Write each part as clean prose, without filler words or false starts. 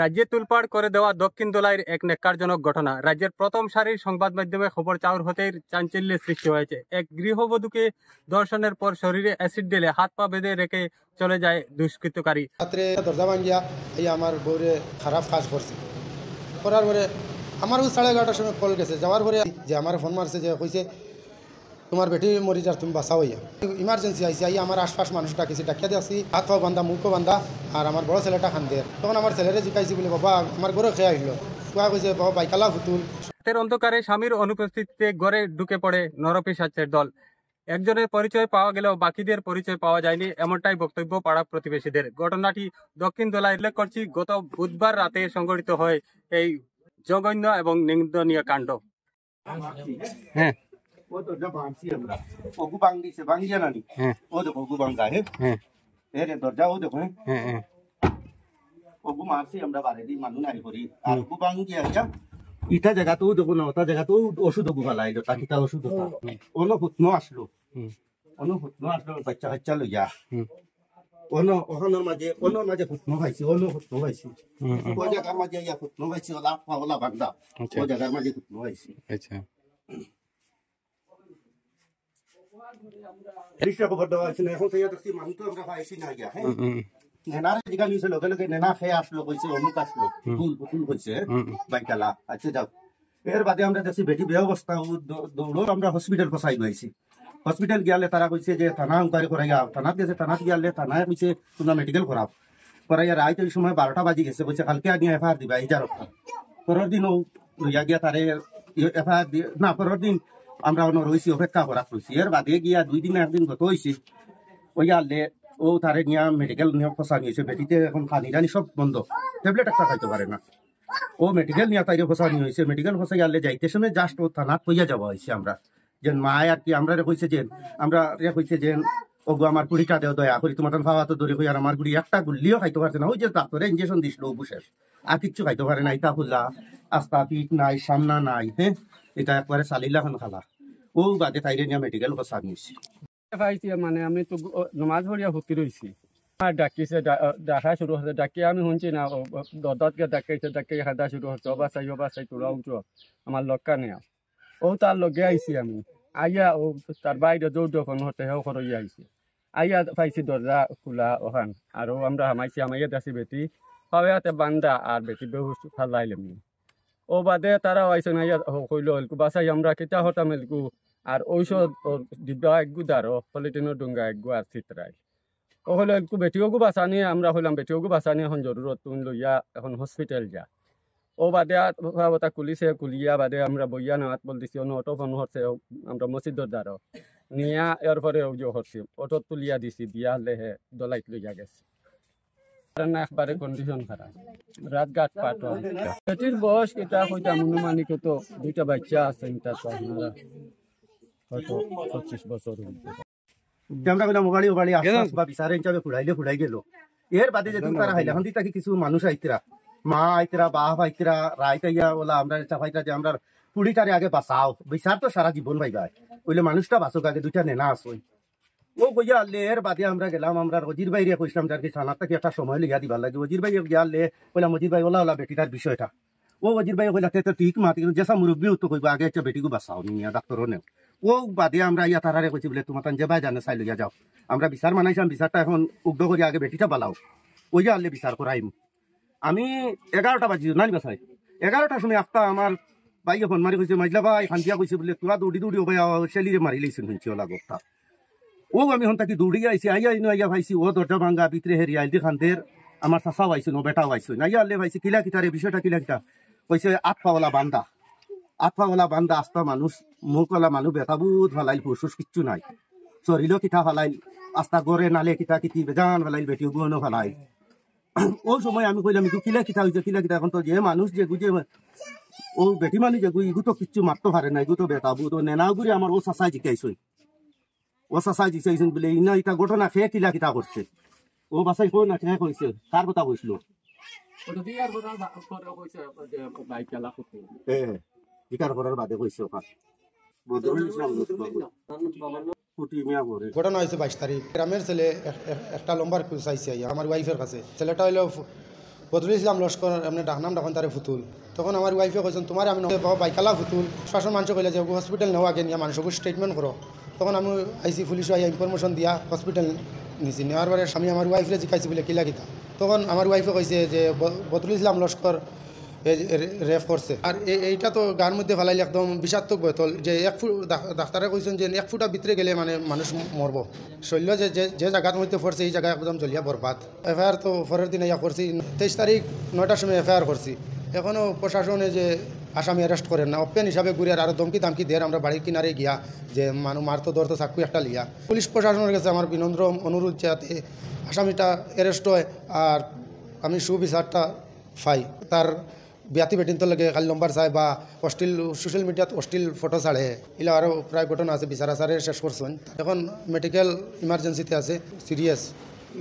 রাজ্যে তুলপাড় করে দেওয়া দক্ষিণ দোলাইয়ের এক ন্যাক্কারজনক ঘটনা। রাজ্যের প্রথম সারির সংবাদ মাধ্যমে খবর চাউর হতেই চাঞ্চল্যের সৃষ্টি হয়েছে। এক গৃহবধূকে ধর্ষণের পর শরীরে অ্যাসিড ঢেলে হাত পা বেঁধে রেখে চলে যায় দুষ্কৃতকারী। রাত্রে দরজা ভাঙ্গিয়া এই আমার বউরে খারাপ কাজ করছে, করার পরে আমার 11:30টার সময় কল গেছে। যাওয়ার পরে যে আমার ফোন মারছে, যে কইছে তোমার বেটি মরি যার, তুমি বাঁচাও। হইয়া ইমার্জেন্সি আইসি, আই আমার আশপাশ মানুষ ডাকিছি, ডাকিয়া দিয়েছি, হাত পা বান্ধা, মুখও বান্ধা, আর আমার বড় ছেলেটা খান্দে। তখন আমার ছেলেরে জিকাইছি বলে, বাবা আমার ঘরে খেয়ে আসলো। কুয়া কইছে, বাবা বাইকালা ফুতুল। রাতের অন্ধকারে স্বামীর অনুপস্থিতিতে ঘরে ঢুকে পড়ে নরপিশাচের দল। একজনের পরিচয় পাওয়া গেলেও বাকিদের পরিচয় পাওয়া যায়নি, এমনটাই বক্তব্য পাড়া প্রতিবেশীদের। ঘটনাটি দক্ষিণ দোলায় উল্লেখ করছি, গত বুধবার রাতে সংঘটিত হয় এই জঘন্য এবং নিন্দনীয় কাণ্ড। হ্যাঁ, ও দরজা ভাঙছি আমরা, ওগু ভাঙিছে, ভাঙিয়া নানি। ও দেখো ওগু ভাঙা, হ্যাঁ দরজা ও দেখো, হ্যাঁ ওগু মারছি আমরা, বারে দি মানুষ নাই করি, আর ওগু ভাঙিয়া গিয়া ইটা জায়গা তো দেখো না, ওটা জায়গা তো ওষুধ ওগু ফেলাইলো, তাকিটা ওষুধ অন্য ফুটনো আসলো, বাচ্চা কাচ্চা লইয়া ওখানোর মাঝে ফুটনো খাইছি, ফুটনো খাইছি, ও জায়গার মাঝে ইয়া ফুটনো খাইছি, ওলা পাওলা বান্ধা, ও জায়গার মাঝে ফুটনো খাইছি। আচ্ছা, খবর দেওয়া হয়েছে না, এখন সেই দেখছি মানুষ তো আমরা পাইছি না গিয়া। হ্যাঁ, নেনারে জিগা নিয়েছে, লগে লগে নেনা খেয়ে আসলো, কইছে অমুক আসলো, ফুল কইছে বাইকালা। আচ্ছা যাও, এর বাদে আমরা দেখছি বেটি বে অবস্থা, দৌড়ো আমরা হসপিটাল পৌঁছাই গেছি। হসপিটাল গিয়ালে তারা কইছে যে থানা ইনকোয়ারি করাইয়া, থানাত গেছে, থানাত গিয়ালে থানায় কইছে তোমরা মেডিকেল করাও, করাইয়া রাইত ওই সময় 12টা বাজি গেছে, কইছে কালকে আনিয়া এফআইআর দিবা এই জারকটা। পরের দিন ও লইয়া গিয়া তারে এফআইআর দিয়ে না, পরের দিন আমরা রয়েছি অপেক্ষা করা রয়েছি। এর বাদে গিয়া 2 দিন একদিন গত হয়েছে, ওই আনলে ও তারে নিয়ে মেডিকেল নিয়ে ফসা নিয়েছে। বেটিতে এখন খানি টানি সব বন্ধ, ট্যাবলেট একটা খাইতে পারে না। ও মেডিকেল নিয়ে তাইরে ফসা নিয়ে হয়েছে। মেডিকেল ফসাই আনলে যাইতে সময় জাস্ট ও থানাত কইয়া যাওয়া হয়েছে আমরা, যে মায় আর কি আমরা কইছে যে আমরা কইছে যে ওগো আমার কুড়িটা দেও, দয়া করি তোমার খাওয়া তো দূরে কই, আর আমার গুড়ি একটা গুল্লিও খাইতে পারছে না। ওই যে ডাক্তারে ইঞ্জেকশন দিছিল বুশেষ, আর কিচ্ছু খাইতে পারে না। ইটা খুললা, আস্তা পিঠ নাই, সামনা নাই, হ্যাঁ এটা একবারে চালিলা খান খালা। ও বাদে তাইরে নিয়ে মেডিকেল ফসা নিয়েছি। মানে আমি তো নমাজ ভরিয়া ভর্তি রয়েছি, আর ডাকিছে, ডাকা শুরু হচ্ছে, ডাকিয়ে আমি শুনছি না, দরদাতকে ডাকাইছে, ডাকিয়ে হাদা শুরু হচ্ছে, অবাসাই তোরা উঠো আমার লক্কা নেয়া। ও তার লগে আইছি আমি, আইয়া ও তার বাইরে দৌড় ফোন হতে হেও খরই আইছি, আইয়া পাইছি দরজা খোলা ওখান, আর ও আমরা হামাইছি, আমাইয়া দেখছি বেটি পাওয়াতে বান্দা, আর বেটি বেহুশ ফালাইলাম। ও বাদে তারা আইসে না, কইল হলকু বাসাই আমরা কেটা হতাম এলকু, আর ঔষধ ডিব্বা একগু দারো পলিটিনের ডুঙ্গা একগু আর চিত্রাই। ও হলো একটু বেটিওগু বাঁচানি, আমরা হইলাম বেটিওগু বাঁচানি, এখন জরুরত তুমি লইয়া এখন হসপিটাল যা। ও বাদে কথা কুলিছে, কুলিয়া বাদে আমরা বইয়া নেওয়াত বলতেছি, অটো ফোন হচ্ছে আমরা মসজিদের দ্বারো নিয়া, এরপরে অভিযোগ হচ্ছি, অটো তুলিয়া দিছি, দিয়া হলে হে দলাইত লইয়া গেছে। একবারে কন্ডিশন খারাপ, রাতঘাট পাঠ। বেটির বয়স এটা হইতা মনুমানিক, তো 2টা বাচ্চা আছে, এটা তো আপনারা হয়তো 25 বছর হইতে। আমরা কইলাম মোবাইল বা বিচারে হিসাবে ফুড়াই গেল। এর বাদে যে তারা হাইলে এখন তাকে কিছু মানুষ আইতরা, মা আইতরা, বাপ আইতরা, রাইত আইয়া বলা আমরা চাপাইতা যে আমরা পুড়িটারে আগে বাঁচাও, বিচার তো সারা জীবন ভাইবাই, ওইলে মানুষটা বাঁচক আগে, 2টা নেনা আসই। ও গইয়া আনলে এর বাদে আমরা গেলাম, আমরা অজির বাইরে কইলাম যার কি থানার থেকে একটা সময় লইয়া দিবার লাগে। অজির ভাই গিয়া আনলে কইলাম অজির ভাই ওলা বেটিটার বিষয়টা। ও অজির ভাই কইলা তো ঠিক মাতি, যেসা মুরব্বীও তো কইবা আগে একটা বেটিকে বাঁচাও নিয়া, ডাক্তারও নেও। ও বাদে আমরা ইয়া তারারে কইছি বলে তোমার যে ভাই জানে চাই লইয়া যাও, আমরা বিচার মানাইছিলাম, বিচারটা এখন উগ্র করি আগে বেটিটা বালাও, ওই যে আনলে বিচার করাইম। আমি 11টা বাজি নানি বাসাই, 11টার সময় একটা আমার বাইকে ফোন মারি কইছে, মাইজলা ভাই খান্দিয়া কইছে বলে তোরা দৌড়ি ও ভাই শেলিরে মারি লাইছেন শুনছি ওলা গোটা। ও আমি হন তাকে দৌড়ি আইসি, আইয়া ভাইছি ও দরজা ভাঙ্গা ভিতরে হেরি আইল খান্দের, আমার চাচাও আইসুন, ও বেটাও আইসুন। আইয়া আনলে ভাইছি কিলা কিতারে বিষয়টা কিলা কিতা, কইছে আতপাওয়ালা বান্দা আস্তা মানুষ, মুখওয়ালা মানুষ বেতাবুত ফালাইল, ফুসুস কিচ্ছু নাই, শরীরও কিতা ফালাইল, আস্তা গড়ে নালে কিতা কিতি বেজান ফালাইল, বেটি গুণও ফালাইল। ও সময় আমি কইলাম ইগু কিলা কিতা হইছে, কিলা কিতা, এখন তো যে মানুষ যে গুজে ও বেটি মানুষ যে ইগু তো কিচ্ছু মারতে পারে না, ইগু তো বেতাবুত। ও নেনাও গুড়ি আমার ও চাচাই জিকাইছই, বলে ইনা এটা ঘটনা খেয়ে কিলা কিতা করছে। ও বাসাই কই না খেয়ে কইছে, কার কথা কইছিল? ইকার করার বাদে কইছে ওখান ঘটনা হয়েছে 22 তারিখ। গ্রামের ছেলে একটা লম্বার চাইছে আমার ওয়াইফের কাছে। ছেলেটা হইলো বদরুল ইসলাম লস্কর এমনি ডাকনাম ডাকুন তারে ফুতুল। তখন আমার ওয়াইফে কইছেন তোমার আমি বাইকালা ফুতুল শাসন মানুষ কইলে যে হসপিটাল নেওয়া আগে নিয়ে মানুষকে স্টেটমেন্ট করো। তখন আমি আইসি পুলিশ আইয়া ইনফরমেশন দিয়া হসপিটাল নিছি। নেওয়ার পরে স্বামী আমার ওয়াইফরে জিজ্ঞাসি বলে কিলা কিতা। তখন আমার ওয়াইফে কইছে যে বদরুল ইসলাম লস্কর রেফ করছে। আর এইটা তো গার মধ্যে ফেলাইলে একদম বিষাক্তক বোতল যে ডাক্তারে কইছেন যে 1 ফুটা ভিতরে গেলে মানে মানুষ মরব। শৈল্য যে যে জায়গার মধ্যে পড়ছে এই জায়গা একদম জ্বলিয়া বরবাদ। এফআইআর তো পরের দিনে ইয়া করছি, 23 তারিখ 9টার সময় এফআইআর করছি। এখনও প্রশাসনে যে আসামি অ্যারেস্ট করেন না, ওপেন হিসাবে ঘুরে আরও ধমকি দামকি দেয় আমরা বাড়ির কিনারে গিয়া যে মারতো ধরতো চাকু একটা লিয়া। পুলিশ প্রশাসনের কাছে আমার বিনম্র অনুরোধ যাতে আসামিটা অ্যারেস্ট হয় আর আমি সুবিচারটা পাই। তার বিয়াতি বেটিন তো লাগে খালি নম্বর চায় বা অশ্লীল সোশ্যাল মিডিয়াত অশ্লীল ফটো ছাড়ে, এগুলো আরও প্রায় ঘটনা আছে। বিচার আচারে শেষ করছেন, এখন মেডিকেল ইমার্জেন্সিতে আছে, সিরিয়াস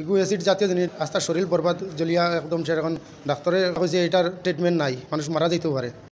ইগু অ্যাসিড জাতীয় জিনিস। আস্তা শরীর বরবাদ জ্বলিয়া একদম। সে এখন ডাক্তারে কইছে এটার ট্রিটমেন্ট নাই, মানুষ মারা যেতেও পারে।